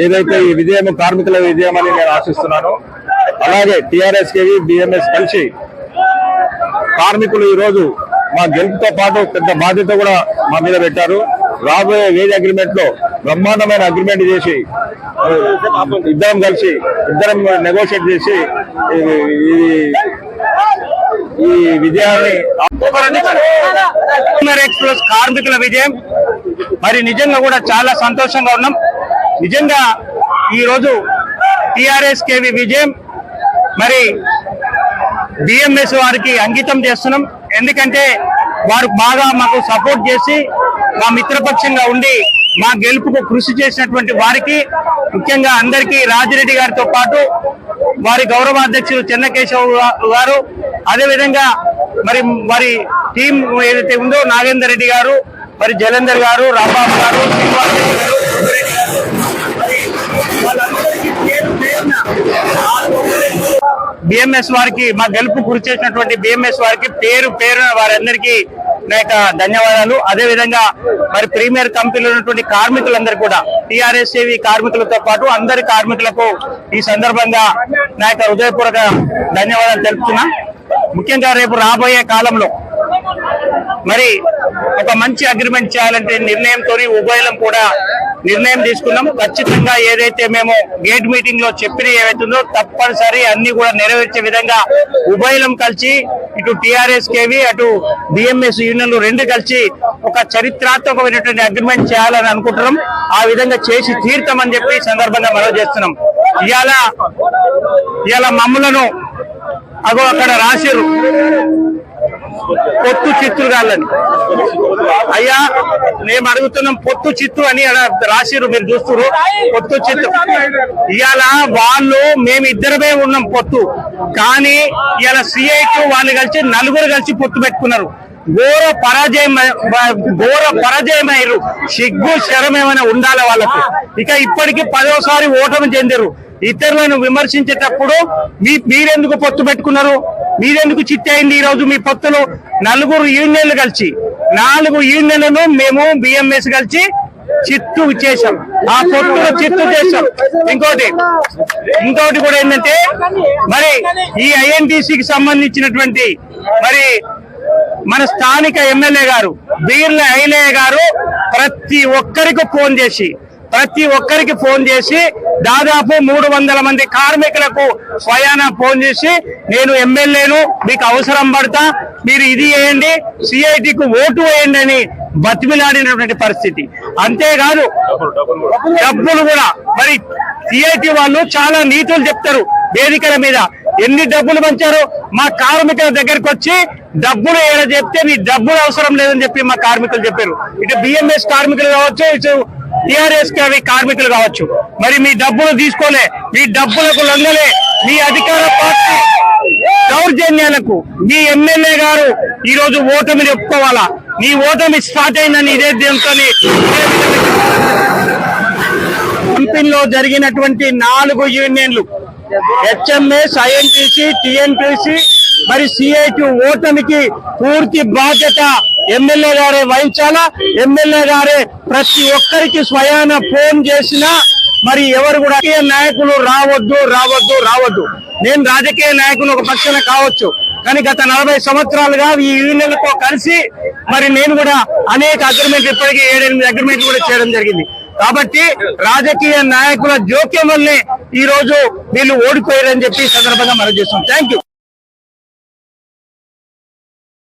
ఏదైతే ఈ విజయం కార్మికుల విజయం అని నేను ఆశిస్తున్నాను. అలాగే టీఆర్ఎస్ కేవి బిఎంఎస్ కలిసి కార్మికులు ఈ రోజు మా గెలుపుతో పాటు పెద్ద బాధ్యత కూడా మా మీద పెట్టారు. రాబోయే వేజ్ అగ్రిమెంట్ లో బ్రహ్మాండమైన అగ్రిమెంట్ చేసి ఇద్దరం నెగోషియేట్ చేసి ఈ విజయాన్ని ఎక్స్ప్రెస్ కార్మికుల విజయం మరి నిజంగా కూడా చాలా సంతోషంగా ఉన్నాం. నిజంగా ఈ రోజు టిఆర్ఎస్ కేవి విజయం మరి బిఎంఎస్ వారికి అంకితం చేస్తున్నాం. ఎందుకంటే వారు బాగా మాకు సపోర్ట్ చేసి మా మిత్రపక్షంగా ఉండి మా గెలుపుకు కృషి చేసినటువంటి వారికి ముఖ్యంగా అందరికీ రాజిరెడ్డి గారితో పాటు వారి గౌరవ అధ్యక్షులు చెన్నకేశవ్ గారు, అదేవిధంగా మరి వారి టీం ఏదైతే ఉందో నాగేందర్ రెడ్డి గారు, మరి జలంధర్ గారు, రాంబాబు గారు, శ్రీనివాస్ రెడ్డి గారు, బిఎంఎస్ వారికి మా గెలుపు కృషి చేసినటువంటి బిఎంఎస్ వారికి పేరు వారందరికీ నా యొక్క ధన్యవాదాలు. అదేవిధంగా మరి ప్రీమియర్ కంపెనీలో ఉన్నటువంటి కార్మికులందరూ కూడా టీఆర్ఎస్ కార్మికులతో పాటు అందరి కార్మికులకు ఈ సందర్భంగా నా యొక్క హృదయపూర్వక ధన్యవాదాలు తెలుపుతున్నా. ముఖ్యంగా రేపు రాబోయే కాలంలో మరి ఒక మంచి అగ్రిమెంట్ చేయాలంటే నిర్ణయంతో ఉభయలం కూడా నిర్ణయం తీసుకున్నాం. ఖచ్చితంగా ఏదైతే మేము గేట్ మీటింగ్ లో చెప్పిన ఏవైతుందో తప్పనిసరి అన్ని కూడా నెరవేర్చే విధంగా ఉభయలం కలిసి ఇటు టీఆర్ఎస్ కేవి అటు బిఎంఎస్ యూనియన్లు రెండు కలిసి ఒక చరిత్రాత్మకమైనటువంటి అగ్రిమెంట్ చేయాలని అనుకుంటున్నాం. ఆ విధంగా చేసి తీర్థమని చెప్పి సందర్భంగా మనవి చేస్తున్నాం. ఇవాళ మమ్మలను అగో అక్కడ రాసిరు పొత్తు చిత్తు కాలని. అయ్యా మేము అడుగుతున్నాం పొత్తు చిత్తు అని రాసిరు, మీరు చూస్తున్నారు పొత్తు చిత్తు. ఇవాళ వాళ్ళు మేమిద్దరమే ఉన్నాం పొత్తు, కానీ ఇవాళ సిఐటి వాళ్ళు కలిసి నలుగురు కలిసి పొత్తు పెట్టుకున్నారు. ఘోర పరాజయమయ్యారు. సిగ్గు శరం ఏమైనా ఉండాలి వాళ్ళకు. ఇక ఇప్పటికీ 10వసారి ఓటమి చెందారు. ఇతరులను విమర్శించేటప్పుడు మీరెందుకు పొత్తు పెట్టుకున్నారు, మీరెందుకు చిత్త అయింది? ఈ రోజు మీ పొత్తులు 4 యూనియన్లు కలిసి 4 యూనియన్లను మేము బిఎంఎస్ కలిసి చిత్తు చేశాం. ఆ పొత్తులు చిత్తు చేశాం. ఇంకోటి కూడా ఏంటంటే మరి ఈ ఐఎన్టీసీకి సంబంధించినటువంటి మరి మన స్థానిక ఎమ్మెల్యే గారు బీర్ల ఐలయ్య గారు ప్రతి ఒక్కరికి ఫోన్ చేసి దాదాపు 300 మంది కార్మికులకు స్వయాన ఫోన్ చేసి నేను ఎమ్మెల్యేను, మీకు అవసరం పడతా, మీరు ఇది వేయండి, సిఐటికు ఓటు వేయండి అని బతిమిలాడినటువంటి పరిస్థితి. అంతేకాదు డబ్బులు కూడా మరి సిఐటి వాళ్ళు చాలా నీతులు చెప్తారు వేదికల మీద. ఎన్ని డబ్బులు పంచారు? మా కార్మికుల దగ్గరికి వచ్చి డబ్బులు ఏడ చెప్తే నీ డబ్బులు అవసరం లేదని చెప్పి మా కార్మికులు చెప్పారు. ఇటు బిఎంఎస్ కార్మికులు కావచ్చు, ఇటు టిఆర్ఎస్ కార్మికులు కావచ్చు. మరి మీ డబ్బులు తీసుకోలే, మీ డబ్బులకు లొంగలే, మీ అధికార పార్టీ దౌర్జన్యాలకు మీ ఎమ్మెల్యే గారు ఈ రోజు ఓటమి చెప్పుకోవాలా. నీ ఓటమి స్టార్ట్ అయిందని ఇదే దీంతో కంపెనీలో జరిగినటువంటి 4 యూనియన్లు హెచ్ఎంఎస్, ఐఎన్టీసీ, టిఎన్టీసీ మరి సిఐటి ఓటమికి పూర్తి బాధ్యత ఎమ్మెల్యే గారే వహించాలా. ఎమ్మెల్యే గారే ప్రతి ఒక్కరికి స్వయాన ఫోన్ చేసినా మరి ఎవరు కూడా రాజకీయ నాయకులు రావద్దు. నేను రాజకీయ నాయకులు ఒక పక్షాన కావచ్చు, కానీ గత 40 సంవత్సరాలుగా ఈ యూనియన్లతో కలిసి మరి నేను కూడా అనేక అగ్రిమెంట్లు ఇప్పటికీ 7-8 అగ్రిమెంట్లు కూడా చేయడం జరిగింది. కాబట్టి రాజకీయ నాయకుల జోక్యం వల్లే ఈ రోజు వీళ్ళు ఓడిపోయారని చెప్పి సందర్భంగా మనం చేస్తాం. Thank you.